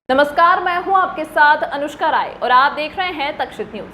नमस्कार, मैं हूं आपके साथ अनुष्का राय और आप देख रहे हैं तक्षित न्यूज।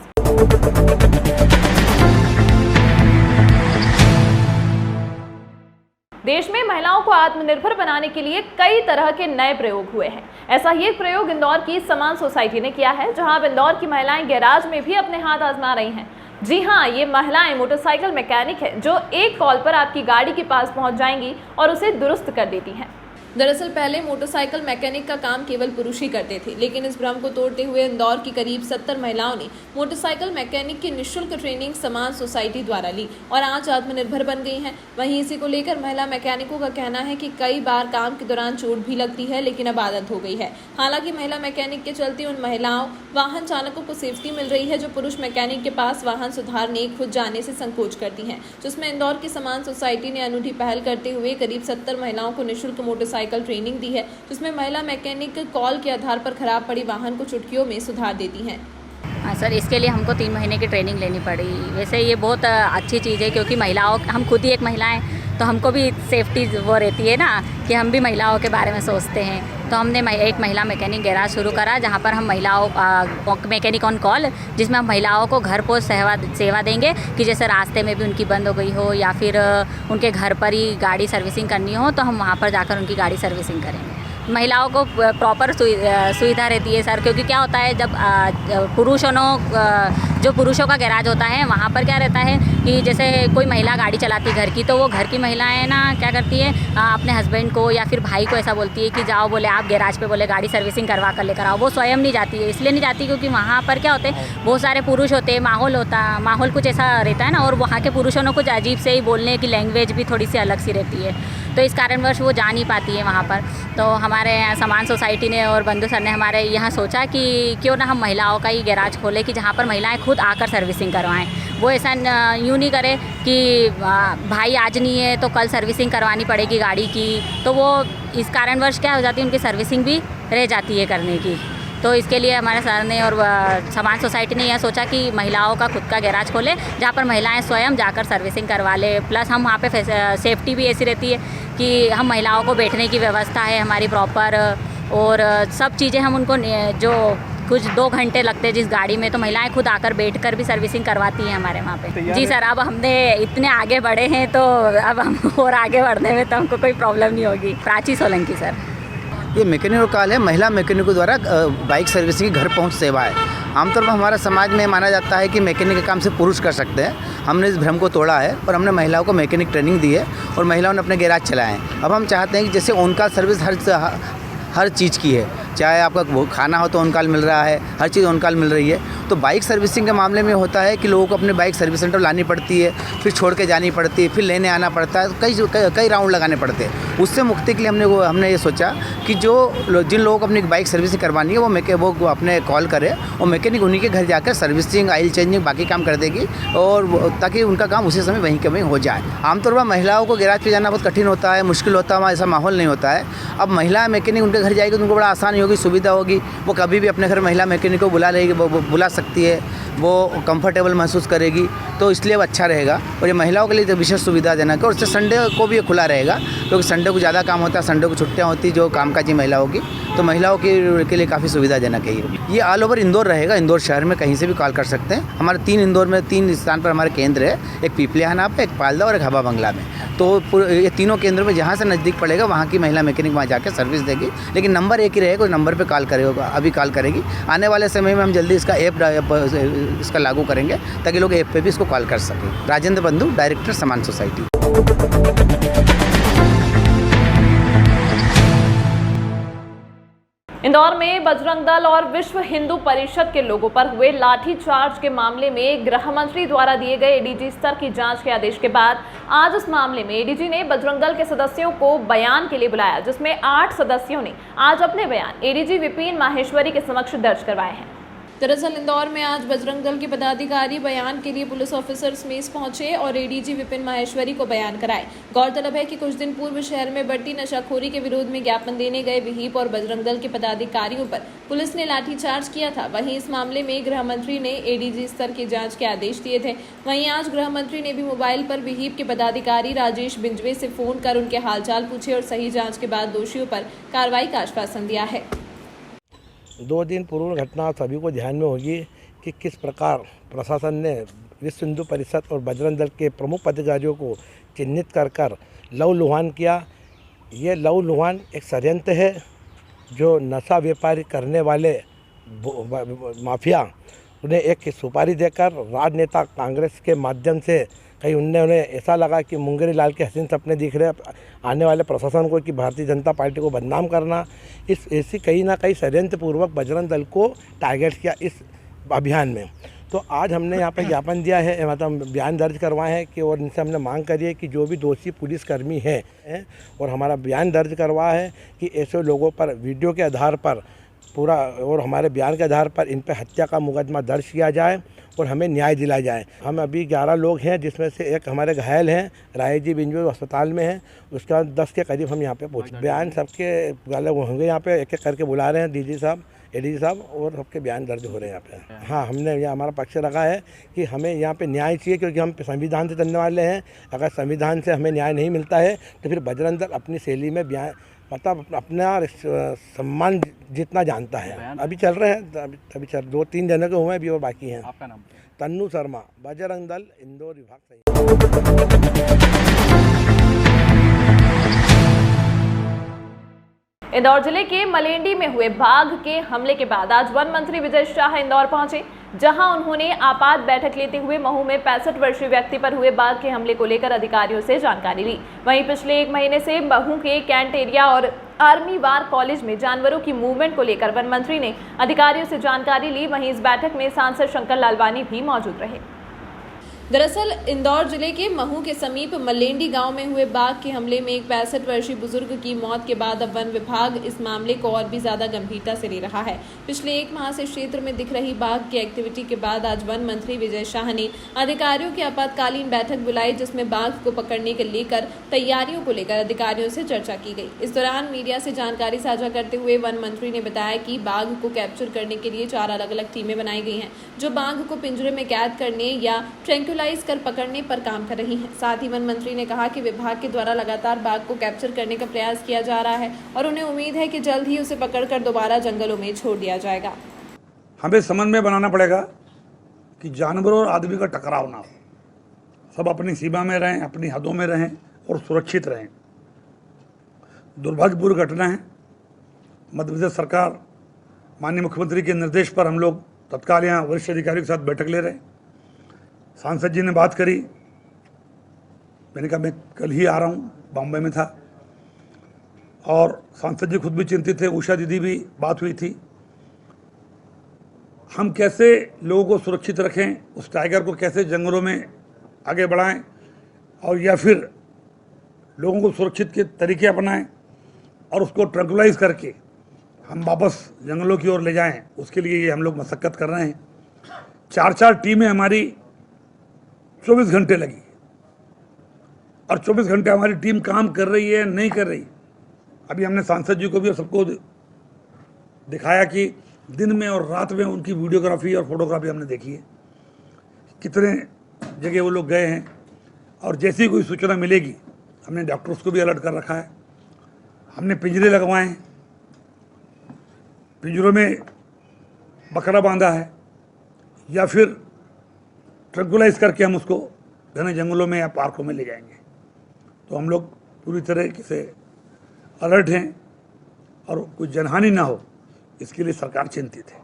देश में महिलाओं को आत्मनिर्भर बनाने के लिए कई तरह के नए प्रयोग हुए हैं। ऐसा ही एक प्रयोग इंदौर की समान सोसाइटी ने किया है, जहां अब इंदौर की महिलाएं गैराज में भी अपने हाथ आजमा रही हैं। जी हां, ये महिलाएं मोटरसाइकिल मैकेनिक है जो एक कॉल पर आपकी गाड़ी के पास पहुंच जाएंगी और उसे दुरुस्त कर देती हैं। दरअसल पहले मोटरसाइकिल मैकेनिक का काम केवल पुरुष ही करते थे, लेकिन इस भ्रम को तोड़ते हुए इंदौर की करीब 70 महिलाओं ने मोटरसाइकिल मैकेनिक की निःशुल्क ट्रेनिंग समान सोसाइटी द्वारा ली और आज आत्मनिर्भर बन गई हैं। वहीं इसी को लेकर महिला मैकेनिकों का कहना है कि कई बार काम के दौरान चोट भी लगती है, लेकिन अब आदत हो गई है। हालांकि महिला मैकेनिक के चलते उन महिलाओं वाहन चालकों को सेफ्टी मिल रही है जो पुरुष मैकेनिक के पास वाहन सुधारने खुद जाने से संकोच करती हैं, जिसमें इंदौर की समान सोसाइटी ने अनूठी पहल करते हुए करीब 70 महिलाओं को निःशुल्क मोटरसाइकिल ट्रेनिंग दी है, जिसमें महिला मैकेनिक कॉल के आधार पर खराब पड़ी वाहन को चुटकियों में सुधार देती हैं। हाँ सर, इसके लिए हमको 3 महीने की ट्रेनिंग लेनी पड़ी। वैसे ये बहुत अच्छी चीज़ है क्योंकि महिलाओं, हम खुद ही एक महिला हैं तो हमको भी सेफ्टी वो रहती है ना कि हम भी महिलाओं के बारे में सोचते हैं। तो हमने एक महिला मैकेनिक गैराज शुरू करा जहाँ पर हम महिलाओं मैकेनिक ऑन कॉल, जिसमें हम महिलाओं को घर पर सेवा देंगे कि जैसे रास्ते में भी उनकी बंद हो गई हो या फिर उनके घर पर ही गाड़ी सर्विसिंग करनी हो तो हम वहाँ पर जाकर उनकी गाड़ी सर्विसिंग करेंगे। महिलाओं को प्रॉपर सुविधा रहती है सर, क्योंकि क्या होता है जब जो पुरुषों का गैराज होता है वहाँ पर क्या रहता है कि जैसे कोई महिला गाड़ी चलाती है घर की, तो वो घर की महिलाएं ना क्या करती है अपने हस्बैंड को या फिर भाई को ऐसा बोलती है कि जाओ, बोले आप गैराज पे बोले गाड़ी सर्विसिंग करवा कर लेकर आओ। वो स्वयं नहीं जाती है, इसलिए नहीं जाती क्योंकि वहाँ पर क्या होते हैं, बहुत सारे पुरुष होते हैं, माहौल कुछ ऐसा रहता है ना, और वहाँ के पुरुषों ने कुछ अजीब से ही बोलने की लैंग्वेज भी थोड़ी सी अलग सी रहती है, तो इस कारणवश वो जा नहीं पाती है वहाँ पर। तो हमारे समान सोसाइटी ने और बंधु सर ने हमारे यहाँ सोचा कि क्यों ना हम महिलाओं का ही गैराज खोलें कि जहाँ पर महिलाएं खुद आकर सर्विसिंग करवाएं। वो ऐसा यूँ नहीं करे कि भाई आज नहीं है तो कल सर्विसिंग करवानी पड़ेगी गाड़ी की, तो वो इस कारणवश क्या हो जाती है, उनकी सर्विसिंग भी रह जाती है करने की। तो इसके लिए हमारे सर ने और समान सोसाइटी ने यह सोचा कि महिलाओं का खुद का गैराज खोले जहाँ पर महिलाएं स्वयं जाकर सर्विसिंग करवा ले। प्लस हम वहाँ पे सेफ्टी भी ऐसी रहती है कि हम महिलाओं को बैठने की व्यवस्था है हमारी प्रॉपर, और सब चीज़ें हम उनको जो कुछ 2 घंटे लगते हैं जिस गाड़ी में, तो महिलाएं खुद आकर बैठकर भी सर्विसिंग करवाती हैं हमारे वहाँ पे। जी सर, अब हमने इतने आगे बढ़े हैं तो अब हम और आगे बढ़ने में तो हमको कोई प्रॉब्लम नहीं होगी। प्राची सोलंकी सर। ये मैकेनिक कॉल है, महिला मैकेनिकों द्वारा बाइक सर्विसिंग की घर पहुंच सेवा है। आमतौर पर हमारा समाज में माना जाता है कि मैकेनिक के काम से पुरुष कर सकते हैं। हमने इस भ्रम को तोड़ा है और हमने महिलाओं को मैकेनिक ट्रेनिंग दी है और महिलाओं ने अपने गैराज चलाए हैं। अब हम चाहते हैं कि जैसे ऑन कॉल सर्विस हर चीज़ की है, चाहे आपका वो खाना हो तो ऑन कॉल मिल रहा है, हर चीज़ ऑन कॉल मिल रही है। तो बाइक सर्विसिंग के मामले में होता है कि लोगों को अपने बाइक सर्विस सेंटर लानी पड़ती है, फिर छोड़ के जानी पड़ती है, फिर लेने आना पड़ता है, कई राउंड लगाने पड़ते हैं। उससे मुक्ति के लिए हमने ये सोचा कि जिन लोगों को अपनी बाइक सर्विसिंग करवानी है वो अपने कॉल करे और मैकेनिक उन्हीं के घर जाकर सर्विसिंग, ऑयल चेंजिंग, बाकी काम कर देगी, और ताकि उनका काम उसी समय वहीं के वहीं हो जाए। आमतौर पर महिलाओं को गैराज पे जाना बहुत कठिन होता है, मुश्किल होता है, वहाँ ऐसा माहौल नहीं होता है। अब महिला मैकेनिक उनके घर जाएगी तो उनको बड़ा आसानी होगी, सुविधा होगी। वो कभी भी अपने घर महिला मैकेनिक को बुला सकती है, वो कंफर्टेबल महसूस करेगी, तो इसलिए वो अच्छा रहेगा। और ये महिलाओं के लिए तो विशेष सुविधाजनक है और इससे संडे को भी ये खुला रहेगा, क्योंकि संडे को ज़्यादा काम होता है, संडे को छुट्टियाँ होती जो कामकाजी महिलाओं की, तो महिलाओं के लिए काफ़ी सुविधाजनक है। ये ऑल ओवर इंदौर रहेगा, इंदौर शहर में कहीं से भी कॉल कर सकते हैं। हमारे 3 इंदौर में 3 स्थान पर हमारे केंद्र है, एक पीपलियाना पे, एक पालदा और एक हवा बंगला में। तो ये तीनों केंद्रों में जहाँ से नज़दीक पड़ेगा वहाँ की महिला मैकेनिक वहाँ जाकर सर्विस देगी, लेकिन नंबर एक ही रहेगा, उस नंबर पे कॉल करेगा, अभी कॉल करेगी। आने वाले समय में हम जल्दी इसका ऐप इसका लागू करेंगे ताकि लोग ऐप पे भी इसको कॉल कर सकें। राजेंद्र बंधु, डायरेक्टर समान सोसाइटी। इंदौर में बजरंग दल और विश्व हिंदू परिषद के लोगों पर हुए लाठीचार्ज के मामले में गृह मंत्री द्वारा दिए गए एडीजी स्तर की जांच के आदेश के बाद आज इस मामले में एडीजी ने बजरंग दल के सदस्यों को बयान के लिए बुलाया, जिसमें 8 सदस्यों ने आज अपने बयान एडीजी विपिन माहेश्वरी के समक्ष दर्ज करवाए हैं। दरअसल इंदौर में आज बजरंग दल के पदाधिकारी बयान के लिए पुलिस ऑफिसर्स मेस पहुंचे और एडीजी विपिन माहेश्वरी को बयान कराए। गौरतलब है कि कुछ दिन पूर्व शहर में बढ़ती नशाखोरी के विरोध में ज्ञापन देने गए विहिप और बजरंग दल के पदाधिकारियों पर पुलिस ने लाठीचार्ज किया था। वहीं इस मामले में गृह मंत्री ने एडीजी स्तर की जांच के आदेश दिए थे। वहीं आज गृह मंत्री ने भी मोबाइल पर विहिप के पदाधिकारी राजेश बिंजवे से फोन कर उनके हालचाल पूछे और सही जाँच के बाद दोषियों पर कार्रवाई का आश्वासन दिया है। 2 दिन पूर्व घटना सभी को ध्यान में होगी कि किस प्रकार प्रशासन ने विश्व हिंदू परिषद और बजरंग दल के प्रमुख पदाधिकारियों को चिन्हित कर लहूलुहान किया। ये लहूलुहान एक षड्यंत्र है जो नशा व्यापारी करने वाले माफिया उन्हें एक सुपारी देकर राजनेता कांग्रेस के माध्यम से कहीं उन्हें ऐसा लगा कि मुंगेरी लाल के हसीन सपने दिख रहे आने वाले प्रशासन को कि भारतीय जनता पार्टी को बदनाम करना, इस ऐसी कहीं ना कहीं षड्यंत्रपूर्वक बजरंग दल को टारगेट किया इस अभियान में। तो आज हमने यहाँ पर ज्ञापन दिया है, मतलब बयान दर्ज करवाए हैं कि और इनसे हमने मांग करी है कि जो भी दोषी पुलिसकर्मी हैं और हमारा बयान दर्ज करवा है कि ऐसे लोगों पर वीडियो के आधार पर पूरा और हमारे बयान के आधार पर इन पर हत्या का मुकदमा दर्ज किया जाए और हमें न्याय दिलाया जाए। हम अभी 11 लोग हैं जिसमें से एक हमारे घायल हैं, राजेश बिंजवे अस्पताल में हैं, उसके बाद 10 के करीब हम यहाँ पे पहुँचे। बयान सबके वाले होंगे, यहाँ पे एक एक करके बुला रहे हैं डीजी साहब, एडीजी साहब, और सबके बयान दर्ज हो रहे हैं यहाँ पे। हाँ, हमने यहाँ हमारा पक्ष रखा है कि हमें यहाँ पे न्याय चाहिए क्योंकि हम संविधान से चलने वाले हैं। अगर संविधान से हमें न्याय नहीं मिलता है तो फिर बजरंग दल अपनी शैली में बयान मतलब अपना सम्मान जितना जानता है। अभी चल रहे हैं, अभी 2-3 जनों के हुए अभी और बाकी हैं। आपका नाम? तन्नू शर्मा, बजरंग दल इंदौर विभाग से। इंदौर जिले के मलेंडी में हुए बाघ के हमले के बाद आज वन मंत्री विजय शाह इंदौर पहुंचे, जहां उन्होंने आपात बैठक लेते हुए महू में 65 वर्षीय व्यक्ति पर हुए बाघ के हमले को लेकर अधिकारियों से जानकारी ली। वहीं पिछले 1 महीने से महू के कैंट एरिया और आर्मी वार कॉलेज में जानवरों की मूवमेंट को लेकर वन मंत्री ने अधिकारियों से जानकारी ली। वहीं इस बैठक में सांसद शंकर लालवानी भी मौजूद रहे। दरअसल इंदौर जिले के महू के समीप मलेंडी गांव में हुए बाघ के हमले में एक 65 वर्षीय बुजुर्ग की मौत के बाद अब वन विभाग इस मामले को और भी ज्यादा गंभीरता से ले रहा है। पिछले 1 माह से क्षेत्र में दिख रही बाघ की एक्टिविटी के बाद आज वन मंत्री विजय शाह ने अधिकारियों की आपातकालीन बैठक बुलाई, जिसमें बाघ को पकड़ने के लेकर तैयारियों को लेकर अधिकारियों से चर्चा की गई। इस दौरान मीडिया से जानकारी साझा करते हुए वन मंत्री ने बताया कि बाघ को कैप्चर करने के लिए 4 अलग अलग टीमें बनाई गई हैं, जो बाघ को पिंजरे में कैद करने या ट्रैंक्युलाइज कर पकड़ने पर काम कर रही हैं। साथ ही वन मंत्री ने कहा कि विभाग के द्वारा लगातार बाघ को कैप्चर करने का प्रयास किया जा रहा है और उन्हें उम्मीद है कि जल्द ही उसे पकड़कर दोबारा जंगलों में छोड़ दिया जाएगा। हमें समन्वय बनाना पड़ेगा कि जानवरों और आदमी का टकराव ना हो, सब अपनी सीमा में रहें, अपनी हदों में रहें और सुरक्षित रहें। दुर्भाग्यपूर्ण घटना है। मध्य प्रदेश सरकार माननीय मुख्यमंत्री के निर्देश पर हम लोग तत्काल यहाँ वरिष्ठ अधिकारियों के साथ बैठक ले रहे हैं। सांसद जी ने बात करी, मैंने कहा मैं कल ही आ रहा हूँ, बॉम्बे में था, और सांसद जी खुद भी चिंतित थे, उषा दीदी भी बात हुई थी। हम कैसे लोगों को सुरक्षित रखें, उस टाइगर को कैसे जंगलों में आगे बढ़ाएं और या फिर लोगों को सुरक्षित के तरीके अपनाएं और उसको ट्रैंक्युलाइज करके हम वापस जंगलों की ओर ले जाएं, उसके लिए ये हम लोग मशक्कत कर रहे हैं। 4 टीमें हमारी 24 घंटे लगी और 24 घंटे हमारी टीम काम कर रही है, नहीं कर रही। अभी हमने सांसद जी को भी और सबको दिखाया कि दिन में और रात में उनकी वीडियोग्राफी और फोटोग्राफी हमने देखी है, कितने जगह वो लोग गए हैं। और जैसी कोई सूचना मिलेगी हमने डॉक्टर्स को भी अलर्ट कर रखा है। हमने पिंजरे लगवाए हैं, पिंजरों में बकरा बांधा है या फिर ट्रैंक्युलाइज करके हम उसको घने जंगलों में या पार्कों में ले जाएंगे। तो हम लोग पूरी तरह से अलर्ट हैं और कोई जनहानि ना हो, इसके लिए सरकार चिंतित है।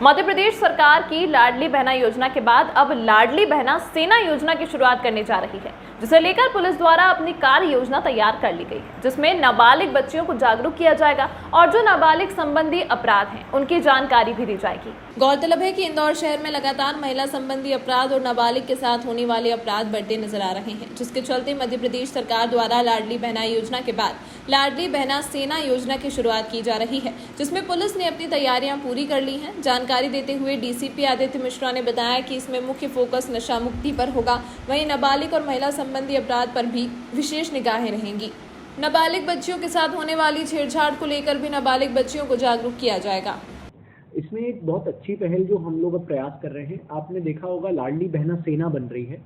मध्य प्रदेश सरकार की लाडली बहना योजना के बाद अब लाडली बहना सेना योजना की शुरुआत करने जा रही है, जिसे लेकर पुलिस द्वारा अपनी कार्य योजना तैयार कर ली गई है, जिसमें नाबालिग बच्चियों को जागरूक किया जाएगा और जो नाबालिग संबंधी अपराध हैं उनकी जानकारी भी दी जाएगी। गौरतलब है कि इंदौर शहर में लगातार महिला संबंधी अपराध और नाबालिग के साथ होने वाले अपराध बढ़ते नजर आ रहे हैं, जिसके चलते मध्य प्रदेश सरकार द्वारा लाडली बहना योजना के बाद लाडली बहना सेना योजना की शुरुआत की जा रही है, जिसमें पुलिस ने अपनी तैयारियां पूरी कर ली हैं। जानकारी देते हुए डीसीपी आदित्य मिश्रा ने बताया कि इसमें मुख्य फोकस नशा मुक्ति पर होगा, वहीं नाबालिग और महिला संबंधी अपराध पर भी विशेष निगाहें रहेंगी। नाबालिग बच्चियों के साथ होने वाली छेड़छाड़ को लेकर भी नाबालिग बच्चियों को जागरूक किया जाएगा। इसमें एक बहुत अच्छी पहल जो हम लोग अब प्रयास कर रहे हैं, आपने देखा होगा लाडली बहना सेना बन रही है।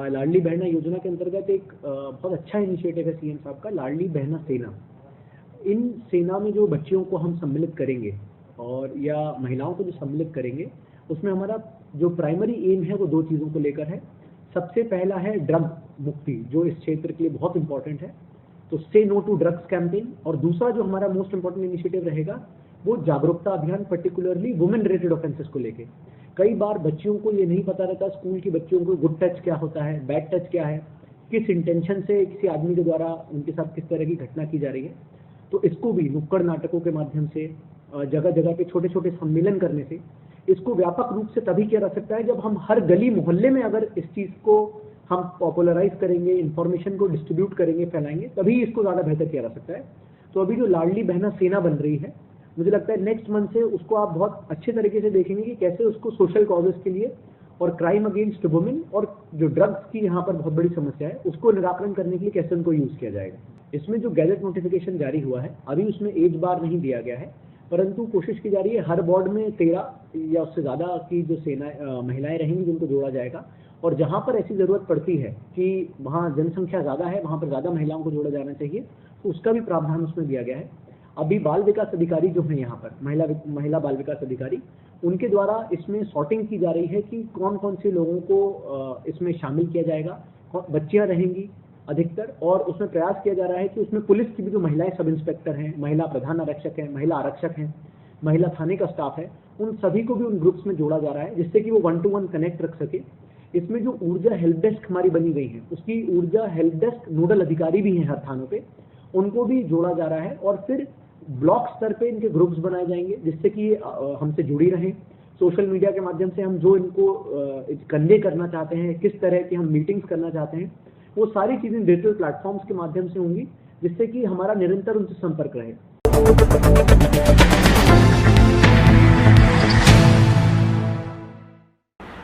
लाडली बहना योजना के अंतर्गत एक बहुत अच्छा इनिशिएटिव है सीएम साहब का, लाडली बहना सेना। इन सेना में जो बच्चियों को हम सम्मिलित करेंगे और या महिलाओं को जो सम्मिलित करेंगे, उसमें हमारा जो प्राइमरी एम है वो दो चीज़ों को लेकर है। सबसे पहला है ड्रग मुक्ति, जो इस क्षेत्र के लिए बहुत इंपॉर्टेंट है, तो से नो टू ड्रग्स कैंपेन। और दूसरा जो हमारा मोस्ट इंपॉर्टेंट इनिशिएटिव रहेगा वो जागरूकता अभियान, पर्टिकुलरली वुमेन रिलेटेड ऑफेंसेस को लेके। कई बार बच्चियों को ये नहीं पता रहता, स्कूल की बच्चियों को गुड टच क्या होता है, बैड टच क्या है, किस इंटेंशन से किसी आदमी के द्वारा उनके साथ किस तरह की घटना की जा रही है। तो इसको भी नुक्कड़ नाटकों के माध्यम से, जगह जगह पे छोटे छोटे सम्मेलन करने से इसको व्यापक रूप से तभी किया जा सकता है जब हम हर गली मोहल्ले में अगर इस चीज़ को हम पॉपुलराइज करेंगे, इन्फॉर्मेशन को डिस्ट्रीब्यूट करेंगे, फैलाएंगे, तभी इसको ज़्यादा बेहतर किया जा सकता है। तो अभी जो लाडली बहना सेना बन रही है, मुझे लगता है नेक्स्ट मंथ से उसको आप बहुत अच्छे तरीके से देखेंगे कि कैसे उसको सोशल कॉजेस के लिए और क्राइम अगेंस्ट वुमेन और जो ड्रग्स की यहाँ पर बहुत बड़ी समस्या है उसको निराकरण करने के लिए कैसे उनको यूज़ किया जाएगा। इसमें जो गैजेट नोटिफिकेशन जारी हुआ है, अभी उसमें एज बार नहीं दिया गया है, परंतु कोशिश की जा रही है हर वार्ड में 13 या उससे ज़्यादा की जो सेना महिलाएं रहेंगी जिनको जोड़ा जाएगा, और जहाँ पर ऐसी ज़रूरत पड़ती है कि वहाँ जनसंख्या ज़्यादा है, वहाँ पर ज़्यादा महिलाओं को जोड़ा जाना चाहिए, तो उसका भी प्रावधान उसमें दिया गया है। अभी बाल विकास अधिकारी जो हैं यहाँ पर, महिला बाल विकास अधिकारी, उनके द्वारा इसमें सॉर्टिंग की जा रही है कि कौन कौन से लोगों को इसमें शामिल किया जाएगा। बच्चियाँ रहेंगी अधिकतर, और उसमें प्रयास किया जा रहा है कि उसमें पुलिस की भी जो महिलाएं सब इंस्पेक्टर हैं, महिला प्रधान आरक्षक हैं, महिला आरक्षक हैं, महिला थाने का स्टाफ है, उन सभी को भी उन ग्रुप्स में जोड़ा जा रहा है, जिससे कि वो 1-to-1 कनेक्ट रख सके। इसमें जो ऊर्जा हेल्प डेस्क हमारी बनी गई है, उसकी ऊर्जा हेल्प डेस्क नोडल अधिकारी भी हैं हर थानों पे, उनको भी जोड़ा जा रहा है। और फिर ब्लॉक स्तर पे इनके ग्रुप्स बनाए जाएंगे, जिससे कि हमसे जुड़ी रहें। सोशल मीडिया के माध्यम से हम जो इनको कन्वे करना चाहते हैं, किस तरह की हम मीटिंग्स करना चाहते हैं, वो सारी चीज़ें डिजिटल प्लेटफॉर्म्स के माध्यम से होंगी, जिससे कि हमारा निरंतर उनसे संपर्क रहे।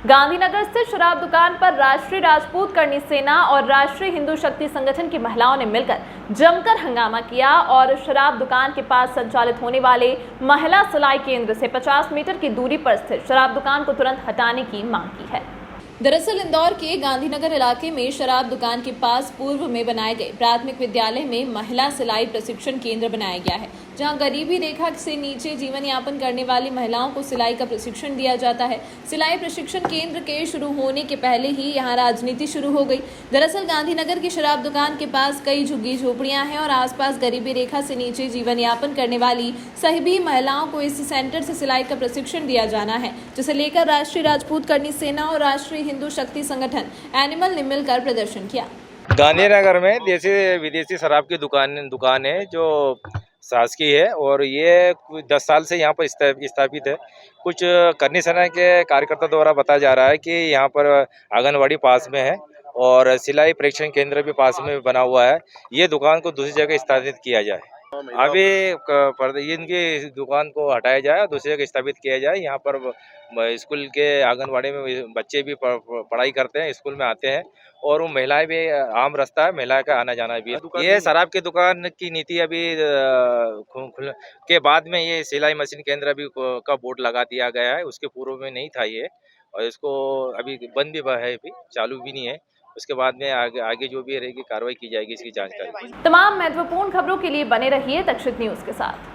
गांधीनगर स्थित शराब दुकान पर राष्ट्रीय राजपूत करणी सेना और राष्ट्रीय हिंदू शक्ति संगठन की महिलाओं ने मिलकर जमकर हंगामा किया और शराब दुकान के पास संचालित होने वाले महिला सिलाई केंद्र से 50 मीटर की दूरी पर स्थित शराब दुकान को तुरंत हटाने की मांग की है। दरअसल इंदौर के गांधीनगर इलाके में शराब दुकान के पास पूर्व में बनाए गए प्राथमिक विद्यालय में महिला सिलाई प्रशिक्षण केंद्र बनाया गया है, जहां गरीबी रेखा से नीचे जीवन यापन करने वाली महिलाओं को सिलाई का प्रशिक्षण दिया जाता है। सिलाई प्रशिक्षण केंद्र के शुरू होने के पहले ही यहां राजनीति शुरू हो गई। दरअसल गांधीनगर की शराब दुकान के पास कई झुग्गी झोपड़ियां हैं और आसपास गरीबी रेखा से नीचे जीवन यापन करने वाली सभी महिलाओं को इस सेंटर से सिलाई का प्रशिक्षण दिया जाना है, जिसे लेकर राष्ट्रीय राजपूत करणी सेना और राष्ट्रीय हिंदू शक्ति संगठन एनिमल ने मिलकर प्रदर्शन किया। गांधीनगर में देसी विदेशी शराब की दुकान है जो शासकीय है, और ये 10 साल से यहाँ पर स्थापित है। कुछ करनी सेना के कार्यकर्ता द्वारा बताया जा रहा है कि यहाँ पर आंगनवाड़ी पास में है और सिलाई प्रशिक्षण केंद्र भी पास में बना हुआ है। ये दुकान को दूसरी जगह स्थापित किया जाए। अभी इनकी दुकान को हटाया जाए और दूसरी जगह स्थापित किया जाए। यहाँ पर स्कूल के आंगनवाड़ी में बच्चे भी पढ़ाई करते हैं, स्कूल में आते हैं, और वो महिलाएं भी आम रास्ता है, महिलाएं का आना जाना भी है। ये शराब की दुकान की नीति अभी के बाद में ये सिलाई मशीन केंद्र अभी का बोर्ड लगा दिया गया है। उसके पूर्व में नहीं था ये, और इसको अभी बंद भी है, अभी चालू भी नहीं है। उसके बाद में आगे जो भी रहेगी कार्रवाई की जाएगी, इसकी जानकारी। तमाम महत्वपूर्ण खबरों के लिए बने रहिए तक्षित न्यूज के साथ।